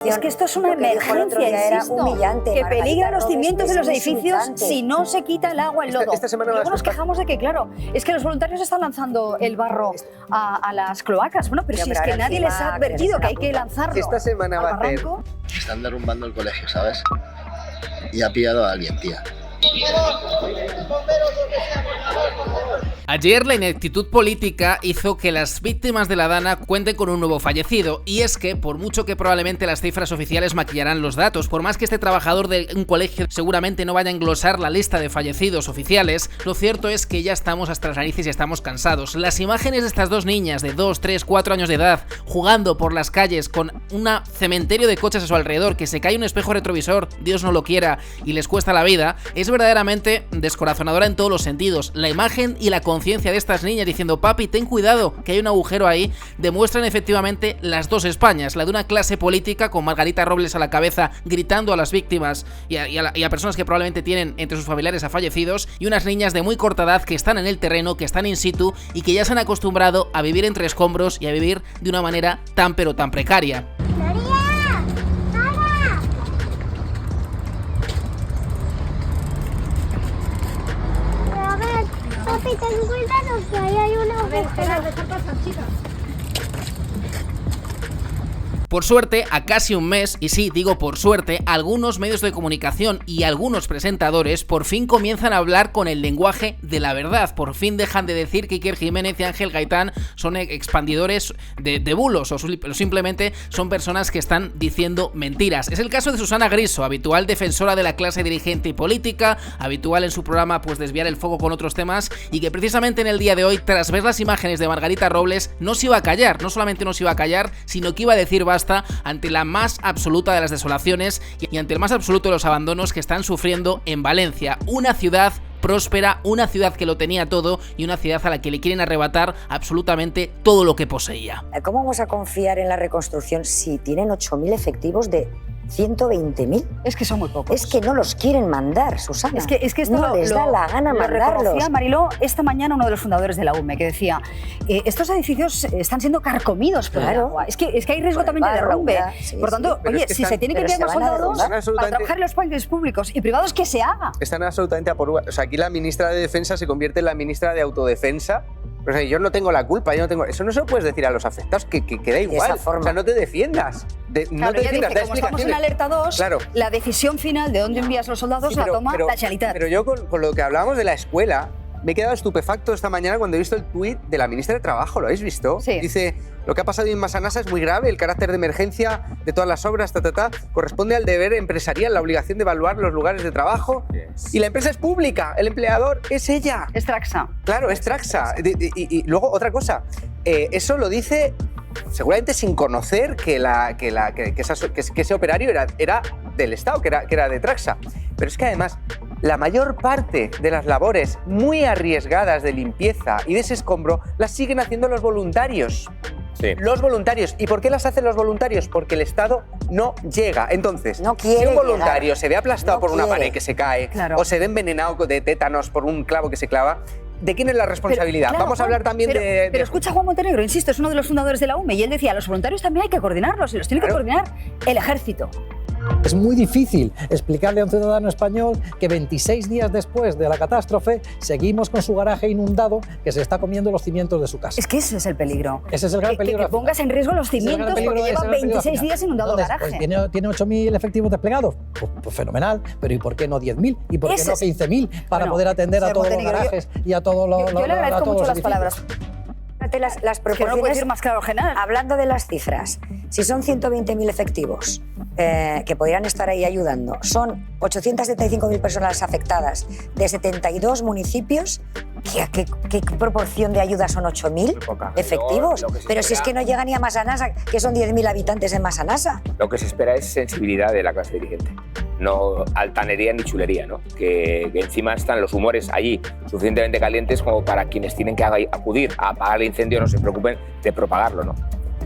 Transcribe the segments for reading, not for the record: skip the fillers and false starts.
Es que esto es una emergencia, era humillante. que peligran los cimientos de los edificios insultante. si no se quita el agua, el lodo. Esta semana Luego nos quejamos de que, claro, es que los voluntarios están lanzando el barro a las cloacas. Bueno, pero Ya, si pero es que ahora nadie les encima ha advertido que hay que que lanzarlo. Esta semana al va a hacer. barranco. Están derrumbando el colegio, ¿sabes? Y ha pillado a alguien, tía. Ayer la ineptitud política hizo que las víctimas de la Dana cuenten con un nuevo fallecido, y es que, por mucho que probablemente las cifras oficiales maquillarán los datos, por más que este trabajador de un colegio seguramente no vaya a englosar la lista de fallecidos oficiales, lo cierto es que ya estamos hasta las narices y estamos cansados. Las imágenes de estas dos niñas de 2, 3, 4 años de edad jugando por las calles con un cementerio de coches a su alrededor, que se cae un espejo retrovisor, Dios no lo quiera, y les cuesta la vida, es verdaderamente descorazonadora en todos los sentidos. La imagen y la conciencia de estas niñas diciendo papi, ten cuidado, que hay un agujero ahí, demuestran efectivamente las dos Españas, la de una clase política con Margarita Robles a la cabeza gritando a las víctimas y a personas que probablemente tienen entre sus familiares a fallecidos, y unas niñas de muy corta edad que están en el terreno, que están in situ y que ya se han acostumbrado a vivir entre escombros y a vivir de una manera tan pero tan precaria. Papi, ten cuidado que ahí hay una agujero. Por suerte, a casi un mes, y sí, digo por suerte, algunos medios de comunicación y algunos presentadores por fin comienzan a hablar con el lenguaje de la verdad. Por fin dejan de decir que Iker Jiménez y Ángel Gaitán son expandidores de bulos o simplemente son personas que están diciendo mentiras. Es el caso de Susana Griso, habitual defensora de la clase dirigente y política, habitual en su programa pues desviar el foco con otros temas, y que precisamente en el día de hoy, tras ver las imágenes de Margarita Robles, no se iba a callar, no solamente no se iba a callar, sino que iba a decir basta ante la más absoluta de las desolaciones y ante el más absoluto de los abandonos que están sufriendo en Valencia, una ciudad próspera, una ciudad que lo tenía todo y una ciudad a la que le quieren arrebatar absolutamente todo lo que poseía. ¿Cómo vamos a confiar en la reconstrucción si tienen 8.000 efectivos de 120.000? Es que son muy pocos. Es que no los quieren mandar, Susana. Es que esto no les da la gana mandarlos. Reconocía Mariló esta mañana uno de los fundadores de la UME, que decía estos edificios están siendo carcomidos por el agua. Es que hay riesgo también de derrumbe. Por tanto, oye, si se tiene que enviar más soldados para trabajar en los parques públicos y privados, que se haga. Están absolutamente a por uvas. O sea, aquí la ministra de Defensa se convierte en la ministra de Autodefensa. O sea, yo no tengo la culpa, yo no tengo... Eso no se lo puedes decir a los afectados, que da igual. O sea, no te defiendas. No te defiendas, como estamos en alerta 2, claro, la decisión final de dónde envías los soldados la toma la Generalitat. Pero yo con lo que hablábamos de la escuela, me he quedado estupefacto esta mañana cuando he visto el tuit de la ministra de Trabajo. ¿Lo habéis visto? Sí. Dice, lo que ha pasado en Massanassa es muy grave, el carácter de emergencia de todas las obras, corresponde al deber empresarial, la obligación de evaluar los lugares de trabajo. Yes. Y la empresa es pública, el empleador es ella. Es Traxa. Claro, es Traxa. Y luego, otra cosa, eso lo dice seguramente sin conocer que ese operario era del Estado, que era de Traxa. Pero es que además, la mayor parte de las labores muy arriesgadas de limpieza y de ese escombro las siguen haciendo los voluntarios. Sí. Los voluntarios. ¿Y por qué las hacen los voluntarios? Porque el Estado no llega. Entonces, no quiere si un voluntario llegar. se ve aplastado por una pared que se cae, claro, o se ve envenenado de tétanos por un clavo que se clava, ¿de quién es la responsabilidad? Pero, claro, vamos a hablar también de... Pero escucha, Juan Montenegro, insisto, es uno de los fundadores de la UME, y él decía, los voluntarios también hay que coordinarlos, y los tiene que coordinar el ejército. Es muy difícil explicarle a un ciudadano español que 26 días después de la catástrofe seguimos con su garaje inundado, que se está comiendo los cimientos de su casa. Es que ese es el peligro. Ese es el gran peligro. Que pongas en riesgo los cimientos porque lleva 26 días inundado el garaje. Pues tiene 8.000 efectivos desplegados. Pues fenomenal. Pero ¿y por qué no 10.000? ¿Y por qué no 15.000? Para poder atender a todos los garajes y a todos los Yo le agradezco mucho las palabras. Las proporciones, que no lo puedo decir más claro que nada. Hablando de las cifras, si son 120.000 efectivos que podrían estar ahí ayudando, son 875.000 personas afectadas de 72 municipios, ¿qué proporción de ayuda son 8.000 efectivos? Pero si es que no llega ni a Massanassa, que son 10.000 habitantes en Massanassa. Lo que se espera es sensibilidad de la clase dirigente, no altanería ni chulería, ¿no? Que encima están los humores allí suficientemente calientes como para quienes tienen que acudir a apagar el incendio no se preocupen de propagarlo, ¿no?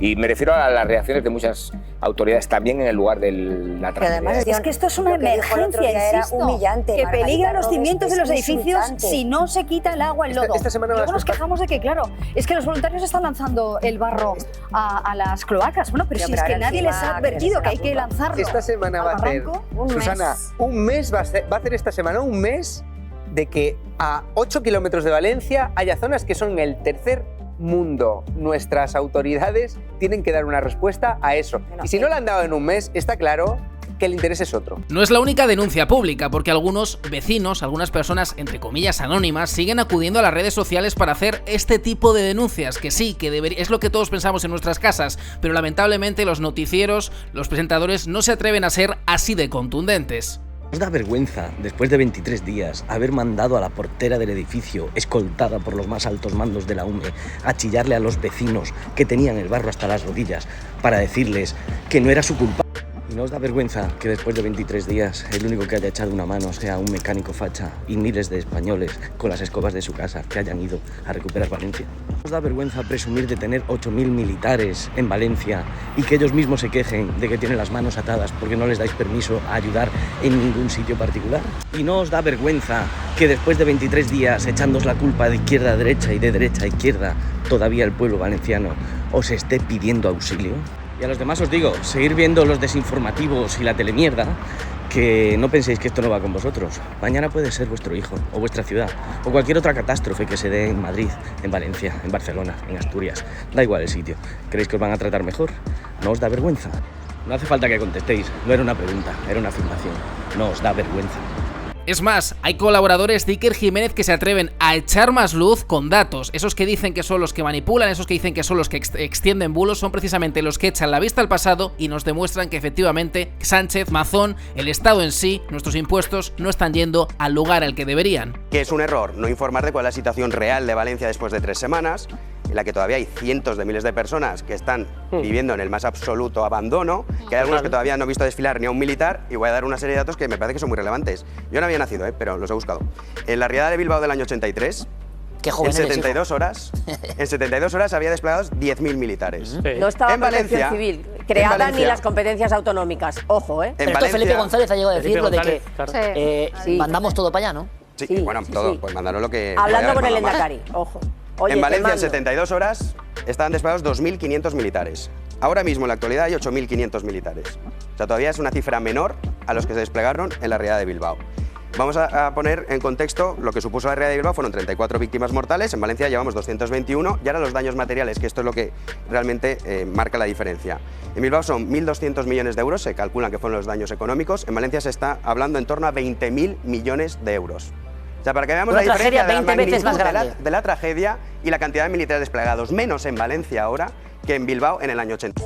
Y me refiero a las reacciones de muchas autoridades también en el lugar de la tragedia. Además, es que esto es una emergencia, era insisto, humillante, que Margarita peligan los Robles, cimientos de los es edificios insultante. si no se quita el agua, el lodo. Esta semana Luego nos quejamos de que, claro, es que los voluntarios están lanzando el barro a las cloacas. Bueno, pero si es que nadie les ha advertido que hay que lanzarlo. Esta semana va a hacer, Susana, un mes va a hacer esta semana un mes de que a 8 kilómetros de Valencia haya zonas que son en el tercer mundo. Nuestras autoridades tienen que dar una respuesta a eso. Y si no la han dado en un mes, está claro que el interés es otro. No es la única denuncia pública, porque algunos vecinos, algunas personas, entre comillas, anónimas, siguen acudiendo a las redes sociales para hacer este tipo de denuncias, que sí, que es lo que todos pensamos en nuestras casas, pero lamentablemente los noticieros, los presentadores no se atreven a ser así de contundentes. ¿Os da vergüenza, después de 23 días, haber mandado a la portera del edificio, escoltada por los más altos mandos de la UME, a chillarle a los vecinos que tenían el barro hasta las rodillas para decirles que no era su culpa? ¿Y no os da vergüenza que después de 23 días el único que haya echado una mano sea un mecánico facha y miles de españoles con las escobas de su casa que hayan ido a recuperar Valencia? ¿No os da vergüenza presumir de tener 8.000 militares en Valencia y que ellos mismos se quejen de que tienen las manos atadas porque no les dais permiso a ayudar en ningún sitio particular? ¿Y no os da vergüenza que después de 23 días echándoos la culpa de izquierda a derecha y de derecha a izquierda, todavía el pueblo valenciano os esté pidiendo auxilio? Y a los demás os digo, seguir viendo los desinformativos y la telemierda, que no penséis que esto no va con vosotros. Mañana puede ser vuestro hijo, o vuestra ciudad, o cualquier otra catástrofe que se dé en Madrid, en Valencia, en Barcelona, en Asturias. Da igual el sitio. ¿Creéis que os van a tratar mejor? ¿No os da vergüenza? No hace falta que contestéis, no era una pregunta, era una afirmación. No os da vergüenza. Es más, hay colaboradores de Iker Jiménez que se atreven a echar más luz con datos. Esos que dicen que son los que manipulan, esos que dicen que son los que extienden bulos, son precisamente los que echan la vista al pasado y nos demuestran que efectivamente Sánchez, Mazón, el Estado en sí, nuestros impuestos no están yendo al lugar al que deberían. Que es un error no informar de cuál es la situación real de Valencia después de 3 semanas, en la que todavía hay cientos de miles de personas que están viviendo en el más absoluto abandono, que hay algunos que todavía no he visto desfilar ni a un militar, y voy a dar una serie de datos que me parece que son muy relevantes. Yo no había nacido, pero los he buscado. En la riada de Bilbao del año 83, en 72 horas había desplegados 10.000 militares. No estaba en Valencia, Protección Civil creada ni las competencias autonómicas. Ojo, ¿eh? Pero esto Felipe González ha llegado a decir lo de que Sí. mandamos todo para allá, ¿no? Sí, bueno, todo, pues mandaron lo que... Hablando con el Endacari, ojo. Oye, en Valencia, en te 72 horas, estaban desplegados 2.500 militares. Ahora mismo, en la actualidad, hay 8.500 militares. O sea, todavía es una cifra menor a los que se desplegaron en la riada de Bilbao. Vamos a poner en contexto lo que supuso la riada de Bilbao. Fueron 34 víctimas mortales, en Valencia llevamos 221, y ahora los daños materiales, que esto es lo que realmente marca la diferencia. En Bilbao son 1.200 millones de euros, se calculan que fueron los daños económicos. En Valencia se está hablando en torno a 20.000 millones de euros. O sea, para que veamos Una la diferencia tragedia de la 20 veces más magnitud grande. de la tragedia y la cantidad de militares desplegados, menos en Valencia ahora que en Bilbao en el año 80.